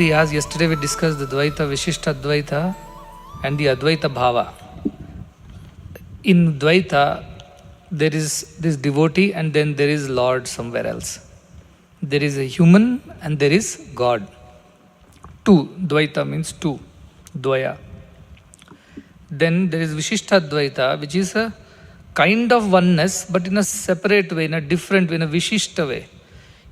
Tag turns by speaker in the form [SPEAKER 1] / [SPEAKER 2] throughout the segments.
[SPEAKER 1] somebody asked, yesterday we discussed the Dvaita, Vishishta Advaita and the Advaita Bhava. In Dvaita, there is this devotee and then there is Lord somewhere else. There is a human and there is God. Two. Dvaita means two. Dvaya. Then there is Vishishta Advaita, which is a kind of oneness, but in a separate way, in a different way, in a Vishishta way,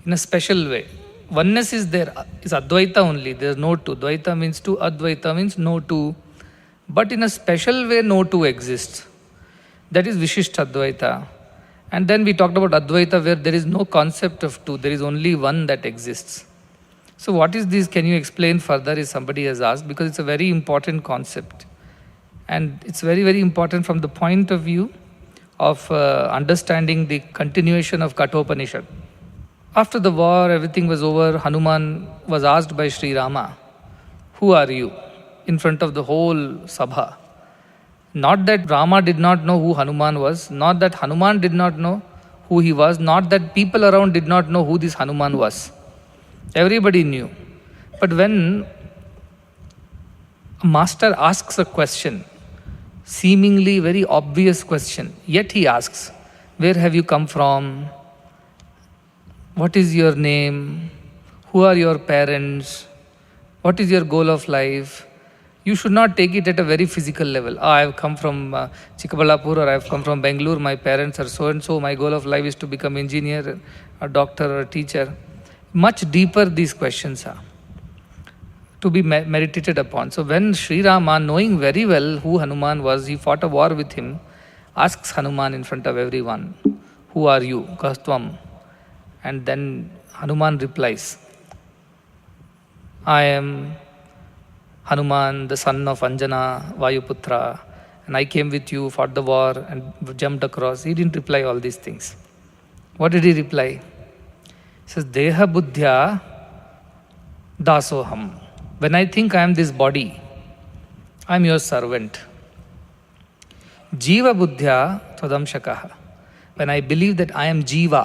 [SPEAKER 1] in a special way. Oneness is there, is Advaita only, there is no two. Dvaita means two, Advaita means no two. But in a special way, no two exists. That is Vishishta Advaita. And then we talked about Advaita, where there is no concept of two, there is only one that exists. So what is this? Can you explain further, if somebody has asked? Because it's a very important concept. And it's very, very important from the point of view of understanding the continuation of Kathopanishad. After the war, everything was over, Hanuman was asked by Sri Rama, "Who are you?" in front of the whole Sabha. Not that Rama did not know who Hanuman was, not that Hanuman did not know who he was, not that people around did not know who this Hanuman was. Everybody knew. But when a master asks a question, seemingly very obvious question, yet he asks, "Where have you come from? What is your name? Who are your parents? What is your goal of life?" You should not take it at a very physical level. I have come from Chikkabalapur, or I have come from Bangalore, my parents are so and so, my goal of life is to become engineer, a doctor, or a teacher. Much deeper these questions are to be meditated upon. So when Sri Rama, knowing very well who Hanuman was, he fought a war with him, asks Hanuman in front of everyone, "Who are you? Kastvam?" And then Hanuman replies, "I am Hanuman, the son of Anjana, Vayuputra, and I came with you, fought the war, and jumped across." He didn't reply all these things. What did he reply? He says, "Deha buddhya dasoham." When I think I am this body, I am your servant. Jiva buddhya tvadamshakaha. When I believe that I am Jiva,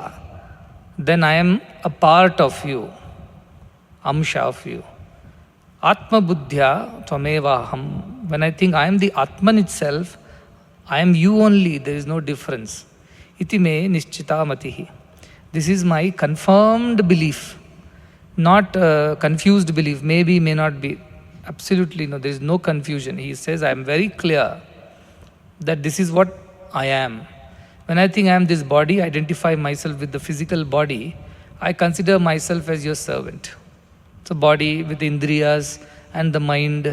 [SPEAKER 1] then I am a part of you, amsha of you. Atma buddhya tvamevaham. When I think I am the Atman itself, I am you only, there is no difference. Iti me nischita matihi. This is my confirmed belief, not confused belief, maybe, may not be. Absolutely no, there is no confusion. He says, I am very clear that this is what I am. When I think I am this body, identify myself with the physical body, I consider myself as your servant. So body with indriyas and the mind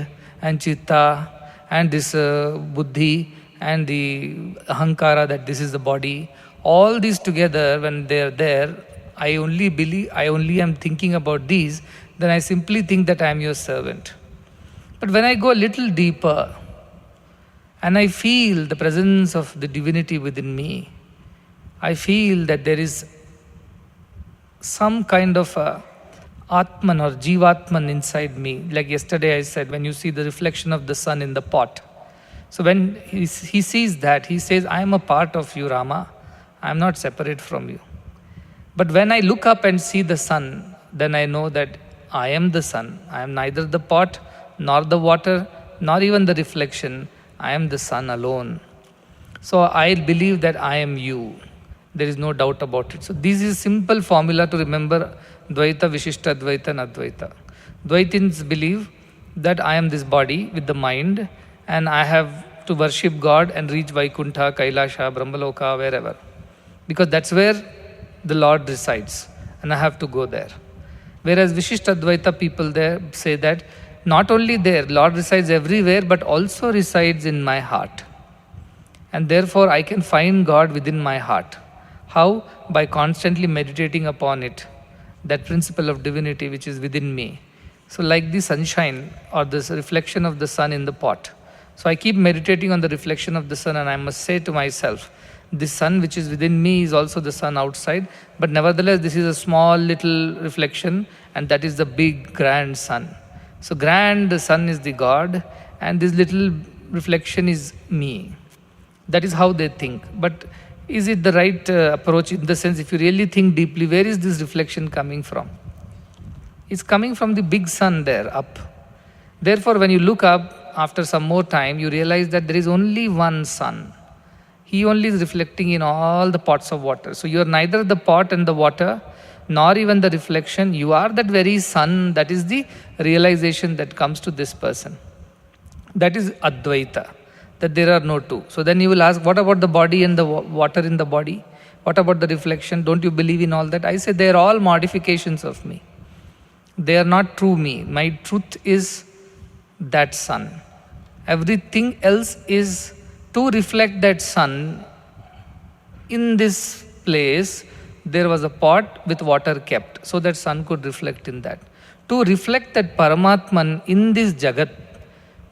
[SPEAKER 1] and chitta and this buddhi and the ahankara, that this is the body, all these together, when they are there, I only am thinking about these, then I simply think that I am your servant. But when I go a little deeper and I feel the presence of the divinity within me, I feel that there is some kind of a Atman or Jivātman inside me. Like yesterday I said, when you see the reflection of the sun in the pot. So when he sees that, he says, I am a part of you, Rama. I am not separate from you. But when I look up and see the sun, then I know that I am the sun. I am neither the pot, nor the water, nor even the reflection. I am the sun alone. So I believe that I am you. There is no doubt about it. So this is a simple formula to remember Dvaita, Vishishta Advaita and Advaita. Dvaitins believe that I am this body with the mind and I have to worship God and reach Vaikuntha, Kailasha, Brahmaloka, wherever. Because that's where the Lord resides and I have to go there. Whereas Vishishta Advaita people there say that not only there, Lord resides everywhere, but also resides in my heart. And therefore I can find God within my heart. How? By constantly meditating upon it, that principle of divinity which is within me. So like the sunshine or this reflection of the sun in the pot. So I keep meditating on the reflection of the sun and I must say to myself, this sun which is within me is also the sun outside, but nevertheless this is a small little reflection and that is the big grand sun. So grand sun is the God and this little reflection is me. That is how they think. But is it the right approach in the sense, if you really think deeply, where is this reflection coming from? It's coming from the big sun there up. Therefore, when you look up after some more time, you realize that there is only one sun. He only is reflecting in all the pots of water. So you are neither the pot and the water, nor even the reflection. You are that very sun. That is the realization that comes to this person. That is advaita, that there are no two. So then you will ask, what about the body and the water in the body? What about the reflection? Don't you believe in all that? I say they are all modifications of me. They are not true me. My truth is that sun. Everything else is to reflect that sun. In this place, there was a pot with water kept, so that sun could reflect in that. To reflect that Paramātman in this Jagat,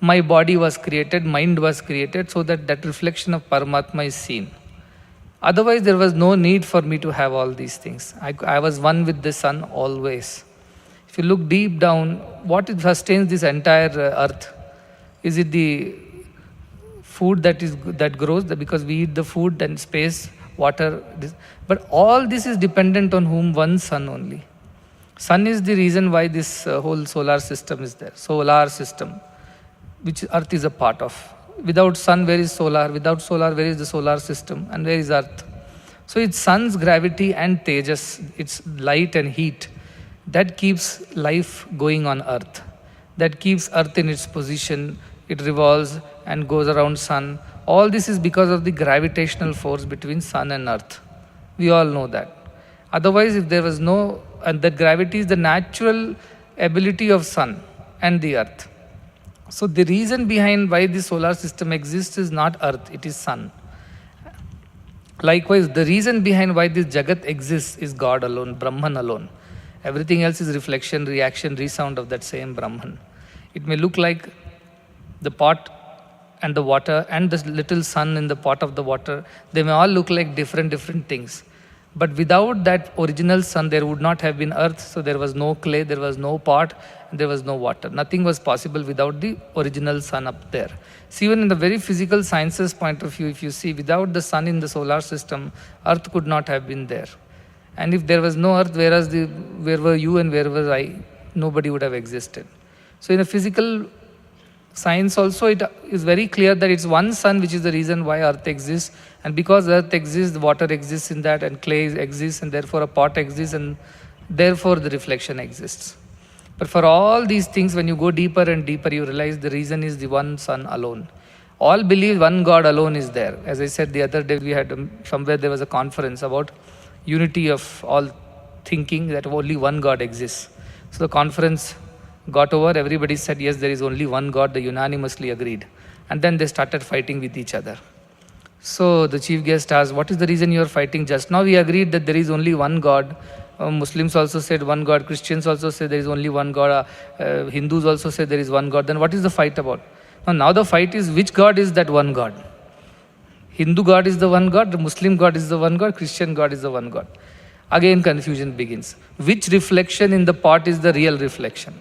[SPEAKER 1] my body was created, mind was created, so that that reflection of Paramātma is seen. Otherwise, there was no need for me to have all these things. I was one with the sun always. If you look deep down, what sustains this entire earth? Is it the food that grows? Because we eat the food, then space, water. But all this is dependent on whom? One sun only. Sun is the reason why this whole solar system is there. Solar system, which earth is a part of. Without sun, where is solar? Without solar, where is the solar system? And where is earth? So it's sun's gravity and tejas, its light and heat, that keeps life going on earth. That keeps earth in its position. It revolves and goes around sun. All this is because of the gravitational force between sun and earth. We all know that. Otherwise, if there was no, and that gravity is the natural ability of sun and the earth. So the reason behind why the solar system exists is not earth, it is sun. Likewise, the reason behind why this Jagat exists is God alone, Brahman alone. Everything else is reflection, reaction, resound of that same Brahman. It may look like the pot and the water and the little sun in the pot of the water. They may all look like different things. But without that original sun, there would not have been earth. So there was no clay, there was no pot, and there was no water. Nothing was possible without the original sun up there. So even in the very physical sciences point of view, if you see, without the sun in the solar system, earth could not have been there. And if there was no earth, where were you and where was I? Nobody would have existed. So in a physical science also, it is very clear that it's one sun which is the reason why earth exists. And because earth exists, the water exists in that, and clay exists, and therefore a pot exists, and therefore the reflection exists. But for all these things, when you go deeper and deeper, you realize the reason is the one sun alone. All believe one God alone is there. As I said the other day, we had somewhere there was a conference about unity of all thinking, that only one God exists. So the conference got over, everybody said, yes, there is only one God, they unanimously agreed. And then they started fighting with each other. So the chief guest asked, what is the reason you are fighting? Just now we agreed that there is only one God. Muslims also said one God. Christians also say there is only one God. Hindus also say there is one God. Then what is the fight about? Now the fight is, which God is that one God? Hindu God is the one God, the Muslim God is the one God, Christian God is the one God. Again confusion begins. Which reflection in the pot is the real reflection?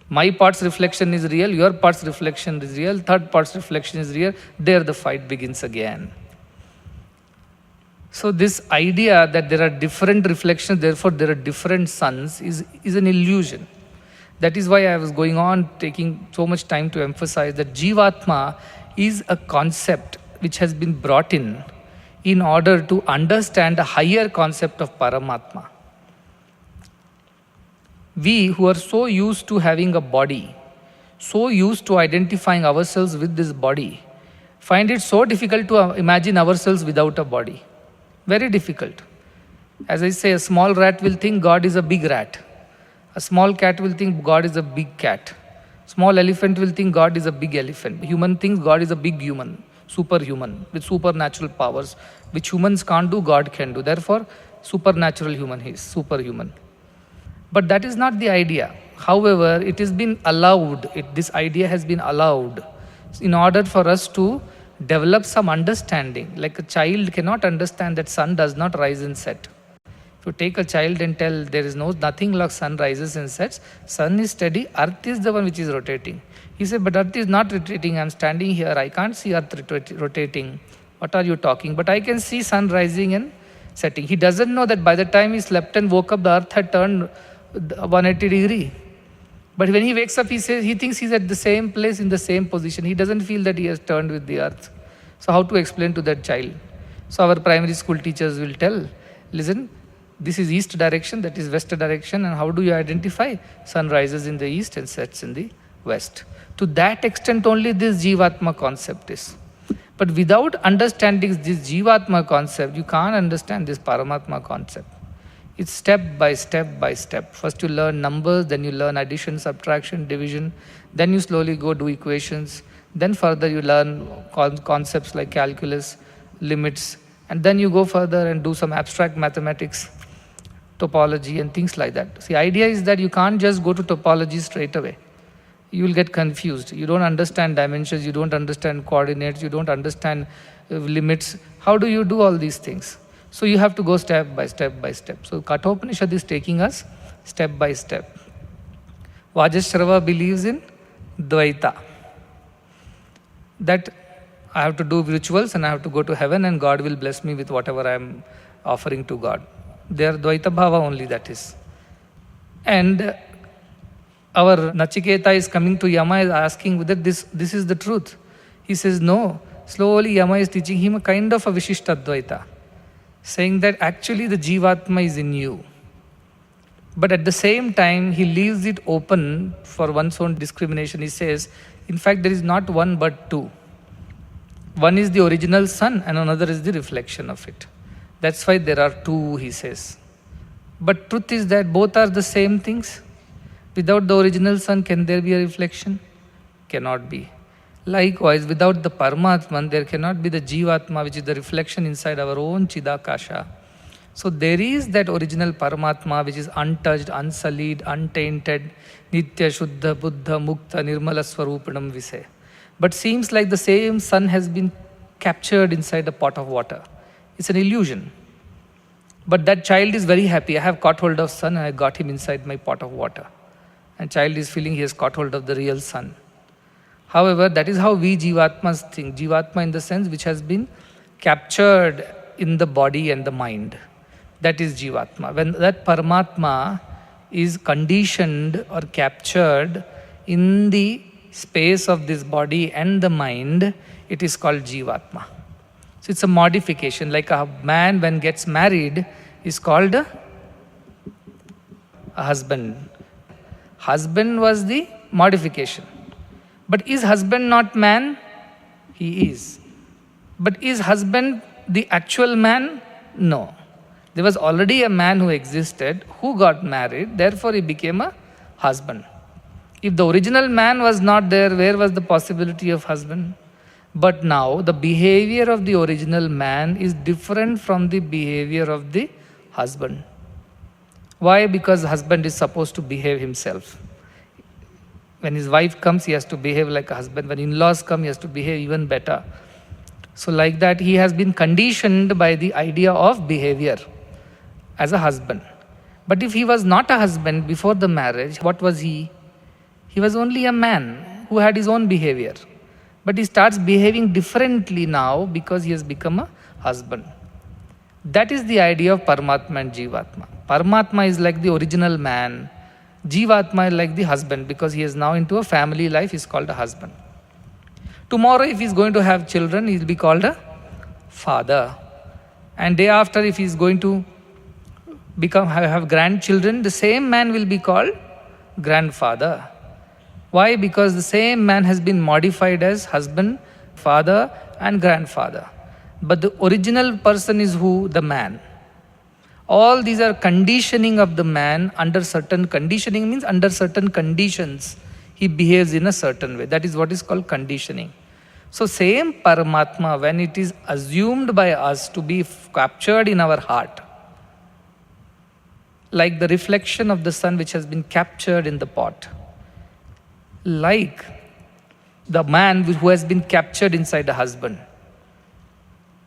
[SPEAKER 1] My part's reflection is real, your part's reflection is real, third part's reflection is real. There the fight begins again. So this idea that there are different reflections, therefore there are different suns, is an illusion. That is why I was going on taking so much time to emphasize that Jivātma is a concept which has been brought in order to understand a higher concept of Paramātma. We who are so used to having a body, so used to identifying ourselves with this body, find it so difficult to imagine ourselves without a body. Very difficult. As I say, a small rat will think God is a big rat. A small cat will think God is a big cat. Small elephant will think God is a big elephant. Human thinks God is a big human, superhuman, with supernatural powers, which humans can't do, God can do. Therefore, supernatural human, he is superhuman. But that is not the idea. However, it has been allowed, this idea has been allowed in order for us to develop some understanding. Like a child cannot understand that sun does not rise and set. If you take a child and tell there is nothing like sun rises and sets, sun is steady, earth is the one which is rotating. He said, but earth is not rotating, I am standing here, I can't see earth rotating. What are you talking? But I can see sun rising and setting. He doesn't know that by the time he slept and woke up, the earth had turned 180 degree. But when he wakes up, he says he thinks he's at the same place in the same position. He doesn't feel that he has turned with the earth. So how to explain to that child? So our primary school teachers will tell, listen, this is east direction, that is west direction, and how do you identify? Sun rises in the east and sets in the west. To that extent only this Jivātma concept is. But without understanding this Jivātma concept, you can't understand this Paramātma concept. It's step by step by step. First you learn numbers, then you learn addition, subtraction, division, then you slowly go do equations, then further you learn concepts like calculus, limits, and then you go further and do some abstract mathematics, topology and things like that. See, idea is that you can't just go to topology straight away. You will get confused. You don't understand dimensions, you don't understand coordinates, you don't understand limits. How do you do all these things? So you have to go step by step by step. So Kathopanishad is taking us step by step. Vajashrava believes in advaita. That I have to do rituals and I have to go to heaven and God will bless me with whatever I am offering to God. Their Dvaita Bhava only, that is. And our Nachiketa is coming to Yama, is asking whether this is the truth. He says no. Slowly Yama is teaching him a kind of a Vishishta Advaita, saying that actually the Jivātma is in you. But at the same time, he leaves it open for one's own discrimination. He says, in fact, there is not one but two. One is the original sun and another is the reflection of it. That's why there are two, he says. But truth is that both are the same things. Without the original sun, can there be a reflection? Cannot be. Likewise, without the Paramātman, there cannot be the Jivātma, which is the reflection inside our own Chidakasha. So there is that original Paramātma, which is untouched, unsullied, untainted, Nitya, Shuddha, Buddha, Mukta, Nirmala Swarupanam we say. But seems like the same sun has been captured inside a pot of water. It's an illusion. But that child is very happy. I have caught hold of sun and I got him inside my pot of water. And child is feeling he has caught hold of the real sun. However, that is how we Jivātmas think. Jivātma in the sense which has been captured in the body and the mind. That is Jivātma. When that Paramātma is conditioned or captured in the space of this body and the mind, it is called Jivātma. So it's a modification. Like a man when gets married is called a husband. Husband was the modification. But is husband not man? He is. But is husband the actual man? No. There was already a man who existed, who got married, therefore he became a husband. If the original man was not there, where was the possibility of husband? But now the behavior of the original man is different from the behavior of the husband. Why? Because husband is supposed to behave himself. When his wife comes, he has to behave like a husband. When in-laws come, he has to behave even better. So like that, he has been conditioned by the idea of behavior as a husband. But if he was not a husband before the marriage, what was he? He was only a man who had his own behavior. But he starts behaving differently now because he has become a husband. That is the idea of Paramātma and Jivātma. Paramātma is like the original man. Jivātma is like the husband because he is now into a family life, he is called a husband. Tomorrow if he is going to have children, he will be called a father. And day after if he is going to have grandchildren, the same man will be called grandfather. Why? Because the same man has been modified as husband, father and grandfather. But the original person is who? The man. All these are conditioning of the man under certain conditioning means under certain conditions. He behaves in a certain way. That is what is called conditioning. So same Paramātma, when it is assumed by us to be captured in our heart, like the reflection of the sun which has been captured in the pot, like the man who has been captured inside a husband,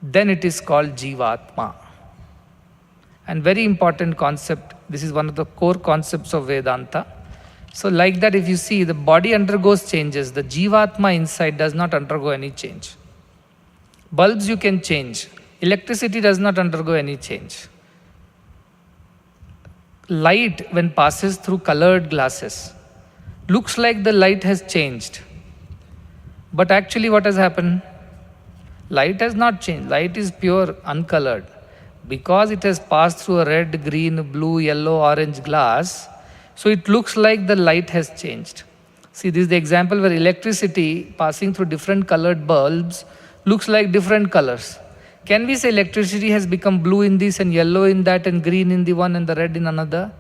[SPEAKER 1] then it is called Jivātma. And very important concept, this is one of the core concepts of Vedanta. So like that if you see, the body undergoes changes, the Jivātma inside does not undergo any change. Bulbs you can change, electricity does not undergo any change. light, when passes through colored glasses, looks like the light has changed. But actually what has happened? Light has not changed. Light is pure, uncolored. Because it has passed through a red, green, blue, yellow, orange glass, so it looks like the light has changed. See, this is the example where electricity passing through different colored bulbs looks like different colors. Can we say electricity has become blue in this and yellow in that and green in the one and the red in another?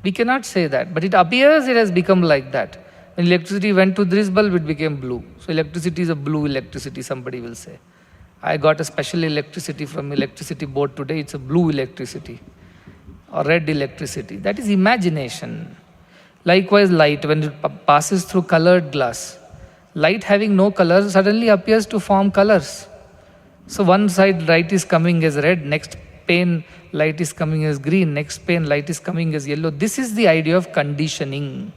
[SPEAKER 1] We cannot say that, but it appears it has become like that. When electricity went to this bulb, it became blue. So electricity is a blue electricity, somebody will say. I got a special electricity from electricity board today, it's a blue electricity or red electricity. That is imagination. Likewise, light, when it passes through colored glass, light having no color suddenly appears to form colors. So one side light is coming as red, next pane light is coming as green, next pane light is coming as yellow. This is the idea of conditioning.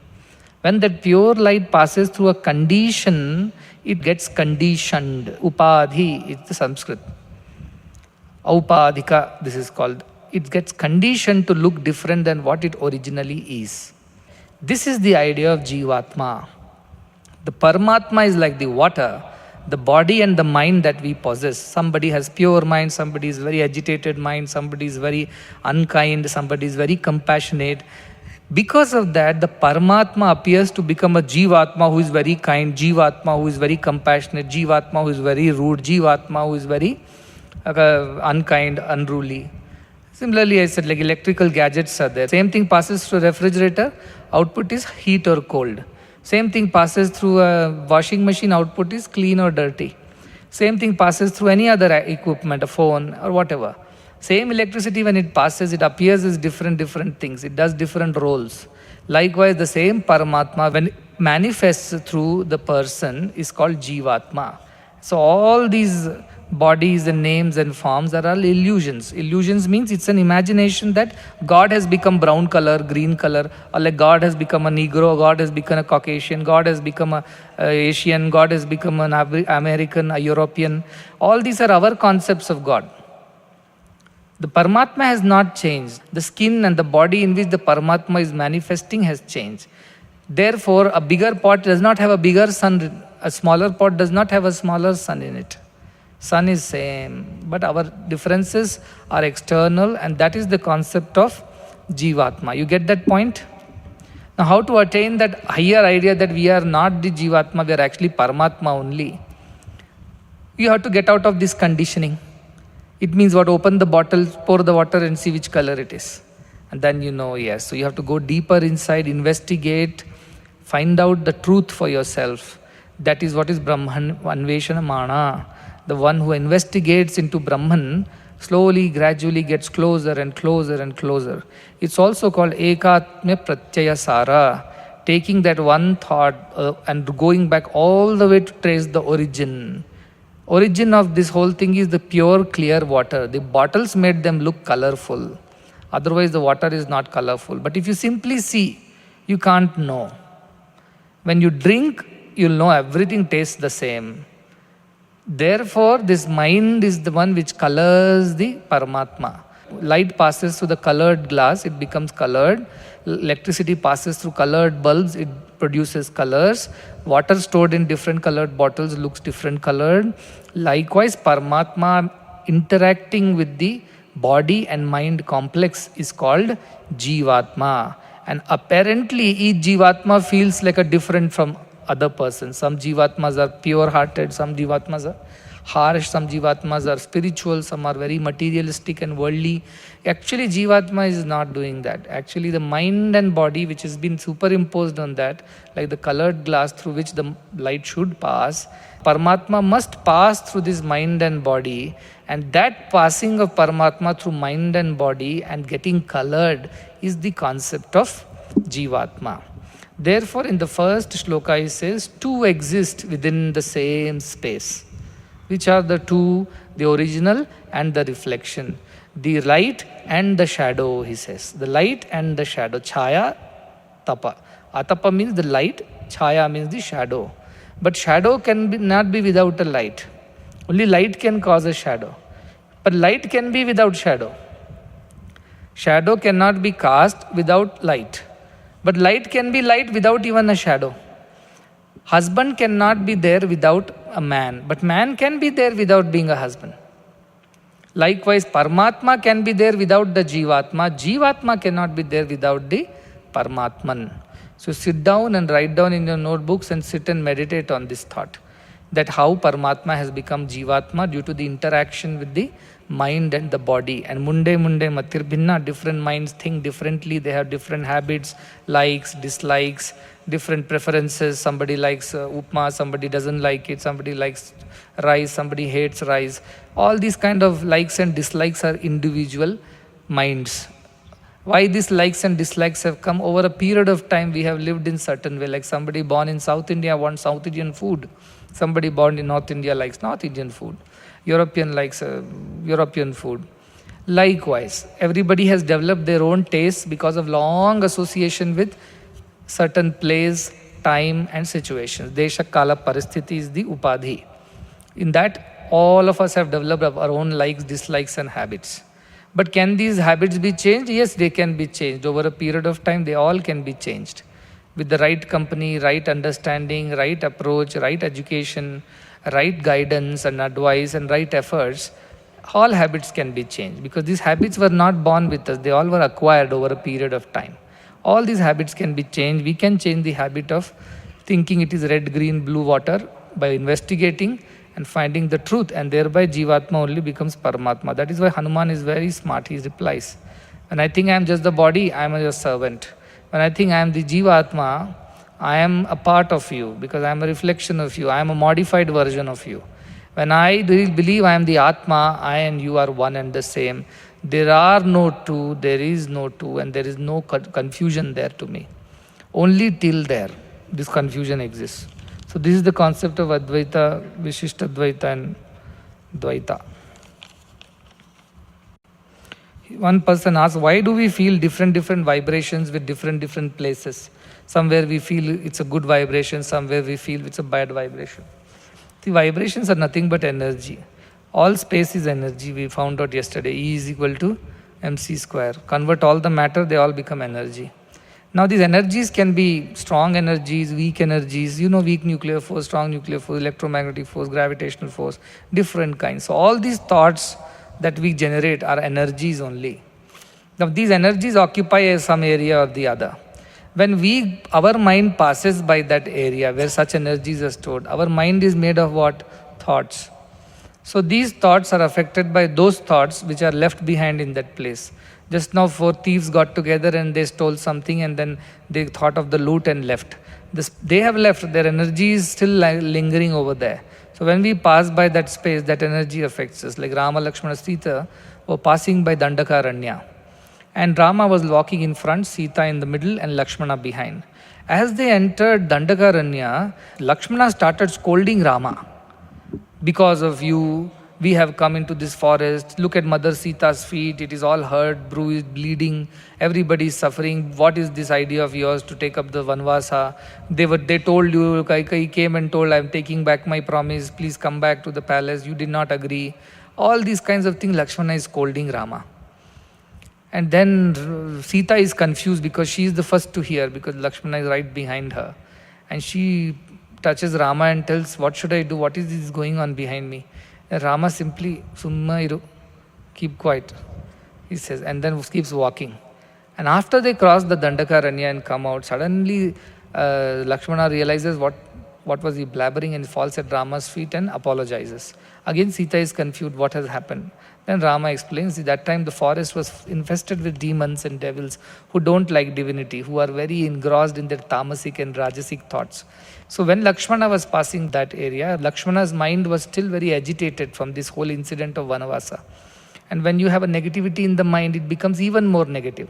[SPEAKER 1] When that pure light passes through a condition, it gets conditioned. Upadhi is the Sanskrit. Aupadhika, this is called. It gets conditioned to look different than what it originally is. This is the idea of Jivātma. The Paramātma is like the water, the body and the mind that we possess. Somebody has pure mind, somebody is very agitated mind, somebody is very unkind, somebody is very compassionate. Because of that, the Paramātma appears to become a Jivātma who is very kind, Jivātma who is very compassionate, Jivātma who is very rude, Jivātma who is very unkind, unruly. Similarly, I said like electrical gadgets are there. Same thing passes through a refrigerator, output is heat or cold. Same thing passes through a washing machine, output is clean or dirty. Same thing passes through any other equipment, a phone or whatever. Same electricity, when it passes, it appears as different things. It does different roles. Likewise, the same Paramātma, when it manifests through the person, is called Jivātma. So all these bodies and names and forms are all illusions. Illusions means it's an imagination that God has become brown color, green color, or like God has become a Negro, God has become a Caucasian, God has become a Asian, God has become an American, a European. All these are our concepts of God. The Paramātma has not changed. The skin and the body in which the Paramātma is manifesting has changed. Therefore, a bigger pot does not have a bigger sun, a smaller pot does not have a smaller sun in it. Sun is same, but our differences are external, and that is the concept of Jivātma. You get that point? Now, how to attain that higher idea that we are not the Jivātma, we are actually Paramātma only? You have to get out of this conditioning. It means what? Open the bottle, pour the water and see which color it is. And then you know, yes. So you have to go deeper inside, investigate, find out the truth for yourself. That is what is Brahman Anveshana Mana. The one who investigates into Brahman slowly, gradually gets closer and closer and closer. It's also called Ekatmya Pratyaya Sara, taking that one thought and going back all the way to trace the origin. Origin of this whole thing is the pure clear water. The bottles made them look colorful. Otherwise the water is not colorful. But if you simply see, you can't know. When you drink, you'll know everything tastes the same. Therefore, this mind is the one which colors the Paramātma. Light passes through the colored glass, it becomes colored. Electricity passes through colored bulbs, it produces colors. Water stored in different colored bottles looks different colored. Likewise, Paramātma interacting with the body and mind complex is called Jivātma. And apparently, each Jivātma feels like a different from other person. Some Jivātmas are pure-hearted, some Jivātmas are harsh, some Jivātmas are spiritual, some are very materialistic and worldly. Actually, Jivātma is not doing that. Actually, the mind and body which has been superimposed on that, like the colored glass through which the light should pass, Paramātma must pass through this mind and body, and that passing of Paramātma through mind and body and getting colored is the concept of Jivātma. Therefore, in the first shloka, he says, two exist within the same space. Which are the two? The original and the reflection. The light and the shadow, he says. The light and the shadow. Chaya, tapa. Atapa means the light, chaya means the shadow. But shadow not be without a light. Only light can cause a shadow. But light can be without shadow. Shadow cannot be cast without light. But light can be light without even a shadow. Husband cannot be there without a man, but man can be there without being a husband. Likewise, Paramātma can be there without the Jivātma. Jivātma cannot be there without the Paramātman. So sit down and write down in your notebooks and sit and meditate on this thought, that how Paramātma has become Jivātma due to the interaction with the mind and the body. And munde matir bhinna, different minds think differently, they have different habits, likes, dislikes, different preferences. Somebody likes upma, somebody doesn't like it, somebody likes rice, somebody hates rice. All these kind of likes and dislikes are individual minds. Why these likes and dislikes have come over a period of time? We have lived in certain way. Like somebody born in South India wants South Indian food. Somebody born in North India likes North Indian food. European likes European food. Likewise, everybody has developed their own tastes because of long association with certain place, time and situations. Desha, kala, paristhiti is the upadhi. In that, all of us have developed our own likes, dislikes and habits. But can these habits be changed? Yes, they can be changed. Over a period of time, they all can be changed. With the right company, right understanding, right approach, right education, right guidance and advice and right efforts, all habits can be changed. Because these habits were not born with us, they all were acquired over a period of time. All these habits can be changed. We can change the habit of thinking it is red, green, blue water by investigating and finding the truth, and thereby Jivātma only becomes Paramātma. That is why Hanuman is very smart. He replies, when I think I am just the body, I am a servant. When I think I am the Jivātma, I am a part of you because I am a reflection of you. I am a modified version of you. When I believe I am the Atma, I and you are one and the same. There are no two, there is no two, and there is no confusion there to me. Only till there, this confusion exists. So this is the concept of Advaita, Vishishtadvaita and Dvaita. One person asks, why do we feel different vibrations with different places? Somewhere we feel it's a good vibration, somewhere we feel it's a bad vibration. The vibrations are nothing but energy. All space is energy, we found out yesterday. E is equal to mc square. Convert all the matter, they all become energy. Now these energies can be strong energies, weak energies, weak nuclear force, strong nuclear force, electromagnetic force, gravitational force, different kinds. So all these thoughts that we generate are energies only. Now these energies occupy some area or the other. When our mind passes by that area where such energies are stored, our mind is made of what? Thoughts. So these thoughts are affected by those thoughts which are left behind in that place. Just now 4 thieves got together and they stole something and then they thought of the loot and left. They have left, their energy is still lingering over there. So when we pass by that space, that energy affects us. Like Rama, Lakshmana, Sita were passing by Dandakaranya. And Rama was walking in front, Sita in the middle and Lakshmana behind. As they entered Dandakaranya, Lakshmana started scolding Rama. Because of you, we have come into this forest. Look at Mother Sita's feet. It is all hurt, bruised, bleeding. Everybody is suffering. What is this idea of yours to take up the Vanvasa? They told you, Kaikai came and told, I am taking back my promise. Please come back to the palace. You did not agree. All these kinds of things, Lakshmana is scolding Rama. And then Sita is confused because she is the first to hear because Lakshmana is right behind her. And she touches Rama and tells, what should I do? What is this going on behind me? And Rama simply, Summa iru, keep quiet, he says, and then keeps walking. And after they cross the Dandakaranya and come out, suddenly Lakshmana realizes what was he blabbering and falls at Rama's feet and apologizes. Again Sita is confused, what has happened? Then Rama explains, that time the forest was infested with demons and devils who don't like divinity, who are very engrossed in their tamasic and rajasic thoughts. So when Lakshmana was passing that area, Lakshmana's mind was still very agitated from this whole incident of Vanavasa. And when you have a negativity in the mind, it becomes even more negative.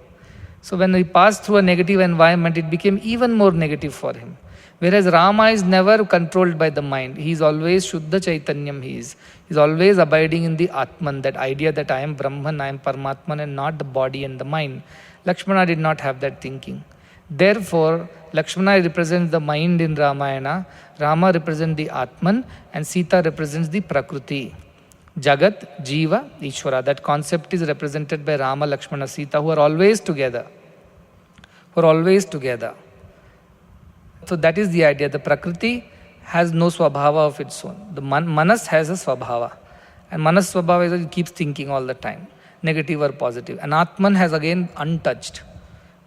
[SPEAKER 1] So when he passed through a negative environment, it became even more negative for him. Whereas Rama is never controlled by the mind. He is always Shuddha Chaitanyam. He is always abiding in the Atman, that idea that I am Brahman, I am Paramātman and not the body and the mind. Lakshmana did not have that thinking. Therefore, Lakshmana represents the mind in Ramayana, Rama represents the Atman and Sita represents the Prakriti. Jagat, Jiva, Ishvara. That concept is represented by Rama, Lakshmana, Sita, who are always together. Who are always together. So that is the idea. The Prakriti has no swabhava of its own. The Manas has a swabhava. And Manas swabhava is it keeps thinking all the time, negative or positive. And Atman has again untouched.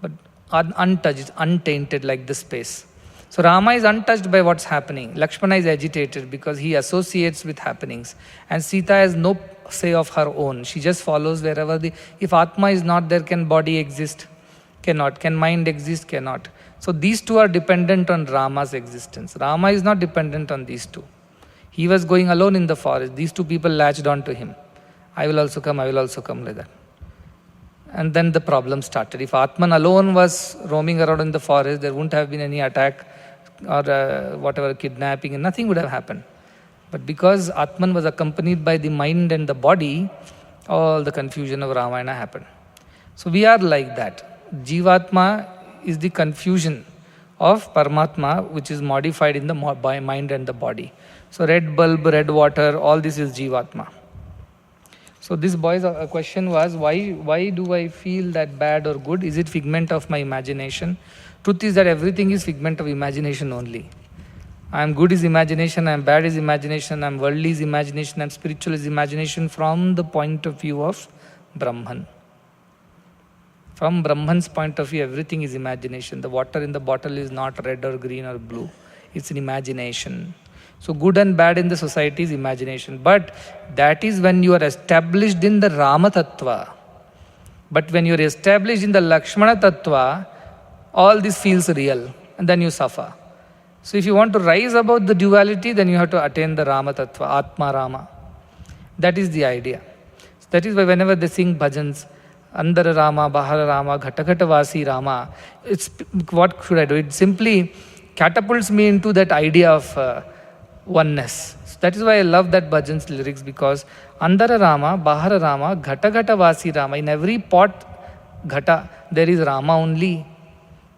[SPEAKER 1] But untouched, untainted like the space. So Rama is untouched by what's happening. Lakshmana is agitated because he associates with happenings. And Sita has no say of her own. She just follows wherever if Atma is not there, can body exist? Cannot. Can mind exist? Cannot. So these two are dependent on Rama's existence. Rama is not dependent on these two. He was going alone in the forest. These two people latched on to him. I will also come like that. And then the problem started. If Atman alone was roaming around in the forest, there wouldn't have been any attack or whatever, kidnapping, and nothing would have happened. But because Atman was accompanied by the mind and the body, all the confusion of Ramayana happened. So we are like that. Jivātma is the confusion of Paramātma, which is modified in the mind and the body. So red bulb, red water, all this is Jivātma. So this boy's question was, why do I feel that bad or good? Is it figment of my imagination? Truth is that everything is figment of imagination only. I am good is imagination, I am bad is imagination, I am worldly is imagination, I am spiritual is imagination from the point of view of Brahman. From Brahman's point of view, everything is imagination. The water in the bottle is not red or green or blue. It's an imagination. So good and bad in the society is imagination. But that is when you are established in the Rama Tattva. But when you are established in the Lakshmana Tattva, all this feels real. And then you suffer. So if you want to rise above the duality, then you have to attain the Rama Tattva, Atma Rama. That is the idea. That is why whenever they sing bhajans, Andara Rama, Bahara Rama, Ghata Vasi Rama, it's what should I do? It simply catapults me into that idea of oneness. So that is why I love that bhajan's lyrics, because Andara Rama, Bahara Rama, Ghata Vasi Rama. In every pot, Ghata, there is Rama only.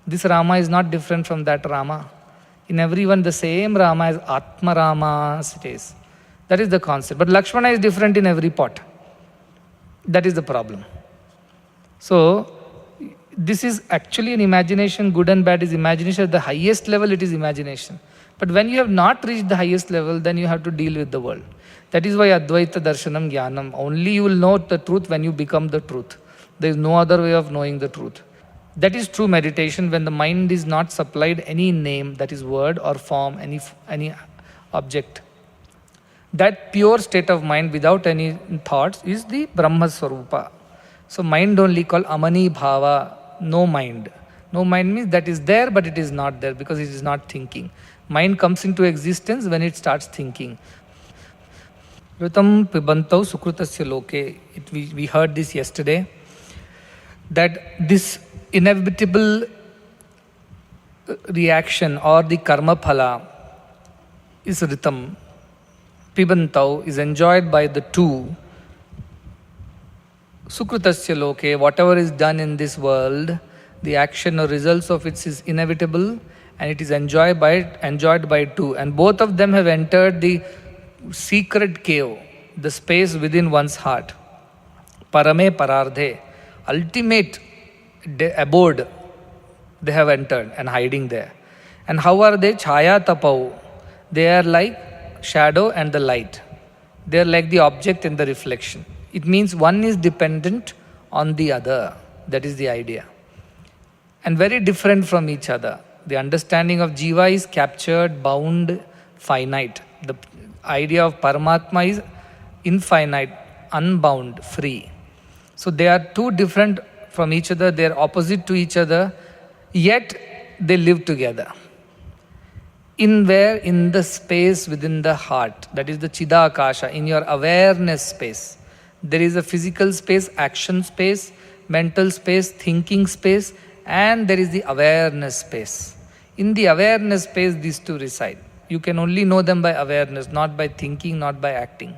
[SPEAKER 1] This Rama is not different from that Rama. In everyone, the same Rama as Atma Rama stays. That is the concept. But Lakshmana is different in every pot. That is the problem. So, this is actually an imagination. Good and bad is imagination. At the highest level, it is imagination. But when you have not reached the highest level, then you have to deal with the world. That is why advaita darshanam jnanam. Only you will know the truth when you become the truth. There is no other way of knowing the truth. That is true meditation, when the mind is not supplied any name, that is word or form, any object. That pure state of mind without any thoughts is the Brahma Swarupa. So mind only called Amani Bhava, no mind. No mind means that is there but it is not there because it is not thinking. Mind comes into existence when it starts thinking. Ritam pibantau sukrutasya loke. We heard this yesterday. That this inevitable reaction or the karma phala is ritam. Pibantau is enjoyed by the two. Sukrutasya loke, whatever is done in this world, the action or results of it is inevitable and it is enjoyed by two. And both of them have entered the secret cave, the space within one's heart. Parame parardhe, ultimate abode, they have entered and hiding there. And how are they? Chaya tapau. They are like shadow and the light. They are like the object and the reflection. It means one is dependent on the other. That is the idea. And very different from each other. The understanding of Jiva is captured, bound, finite. The idea of Paramātma is infinite, unbound, free. So they are two different from each other. They are opposite to each other. Yet they live together. In where? In the space within the heart. That is the Chidakasha, in your awareness space. There is a physical space, action space, mental space, thinking space, and there is the awareness space. In the awareness space, these two reside. You can only know them by awareness, not by thinking, not by acting.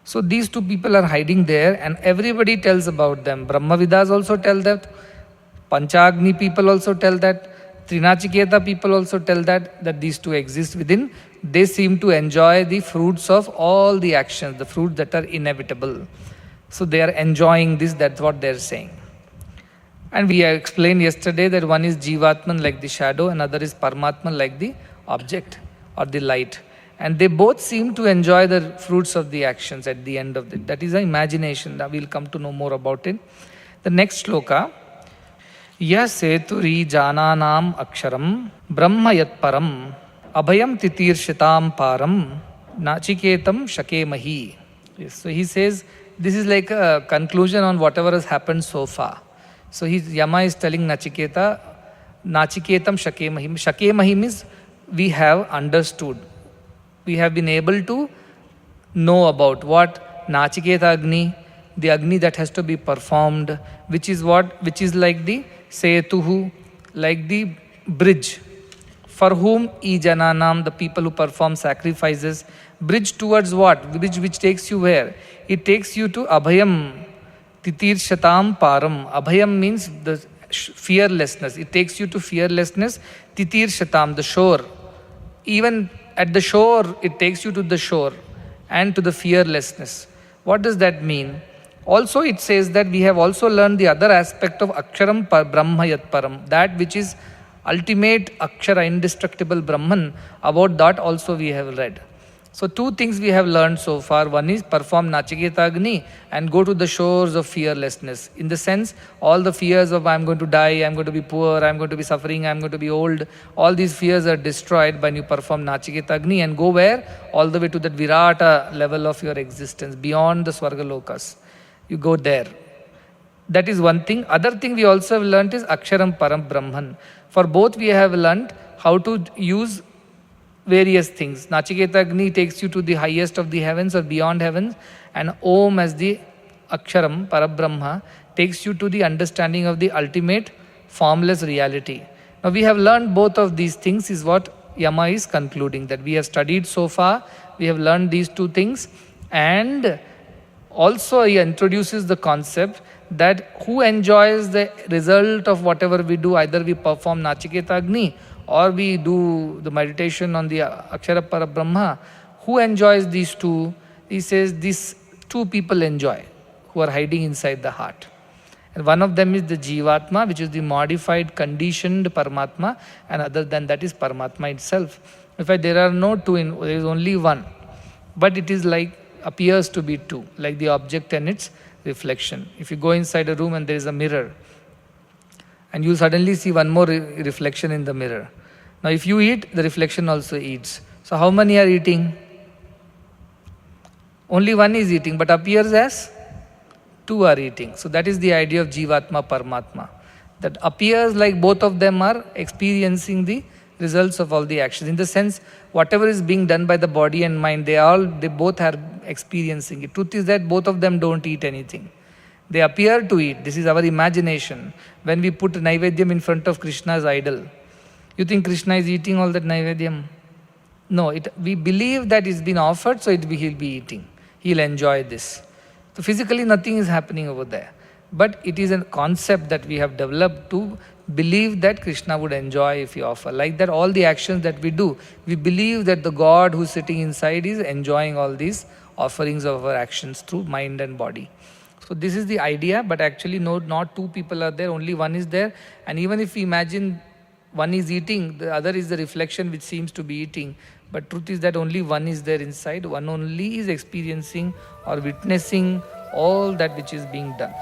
[SPEAKER 1] So these two people are hiding there and everybody tells about them. Brahmavidas also tell that. Panchagni people also tell that. Trinachiketa people also tell that these two exist within. They seem to enjoy the fruits of all the actions, the fruits that are inevitable. So they are enjoying this, that's what they are saying. And we explained yesterday that one is Jivātman like the shadow, another is Paramātman like the object or the light. And they both seem to enjoy the fruits of the actions at the end of it. That is an imagination. We'll come to know more about it. The next shloka. Ya seturi jananam aksharam brahma yat param abhayam titirshitaam param nachiketam shakemahi. Yes, so he says, this is like a conclusion on whatever has happened so far. So Yama is telling Nachiketa, Nachiketam shakemahim. Shakemahim means we have understood. We have been able to know about what Nachiketa Agni, the Agni that has to be performed, which is like the Setuhu, like the bridge. For whom Jananam, the people who perform sacrifices, bridge towards what? Bridge which takes you where? It takes you to Abhayam, Titirshataam Param. Abhayam means the fearlessness. It takes you to fearlessness. Titirshataam, the shore. Even at the shore, it takes you to the shore and to the fearlessness. What does that mean? Also, it says that we have also learned the other aspect of Aksharam Brahma Yat Param, that which is ultimate Akshara, indestructible Brahman. About that also we have read. So two things we have learned so far. One is perform Nachiketa Agni and go to the shores of fearlessness. In the sense, all the fears of I am going to die, I am going to be poor, I am going to be suffering, I am going to be old, all these fears are destroyed when you perform Nachiketa Agni and go where? All the way to that Virata level of your existence, beyond the Swarga Lokas. You go there. That is one thing. Other thing we also have learnt is Aksharam Param Brahman. For both we have learnt how to use various things. Nachiketa Agni takes you to the highest of the heavens or beyond heavens, and Om as the Aksharam, Parabrahma, takes you to the understanding of the ultimate formless reality. Now we have learned both of these things is what Yama is concluding, that we have studied so far, we have learned these two things, and also he introduces the concept that who enjoys the result of whatever we do, either we perform Nachiketa Agni or we do the meditation on the Akshara Parabrahma, who enjoys these two? He says these two people enjoy, who are hiding inside the heart. And one of them is the Jivātma, which is the modified, conditioned Paramātma, and other than that is Paramātma itself. In fact, there are no two, there is only one. But it is like, appears to be two, like the object and its reflection. If you go inside a room and there is a mirror, and you suddenly see one more reflection in the mirror. Now if you eat, the reflection also eats. So how many are eating? Only one is eating, but appears as two are eating. So that is the idea of Jivātma, Paramātma. That appears like both of them are experiencing the results of all the actions. In the sense, whatever is being done by the body and mind, they both are experiencing it. Truth is that both of them don't eat anything. They appear to eat. This is our imagination. When we put Naivedyam in front of Krishna's idol, you think Krishna is eating all that Naivedyam? No, we believe that it's been offered, so he'll be eating. He'll enjoy this. So physically nothing is happening over there. But it is a concept that we have developed to believe that Krishna would enjoy if we offer. Like that, all the actions that we do, we believe that the God who's sitting inside is enjoying all these offerings of our actions through mind and body. So this is the idea, but actually no, not two people are there, only one is there. And even if we imagine one is eating, the other is the reflection which seems to be eating. But truth is that only one is there inside, one only is experiencing or witnessing all that which is being done.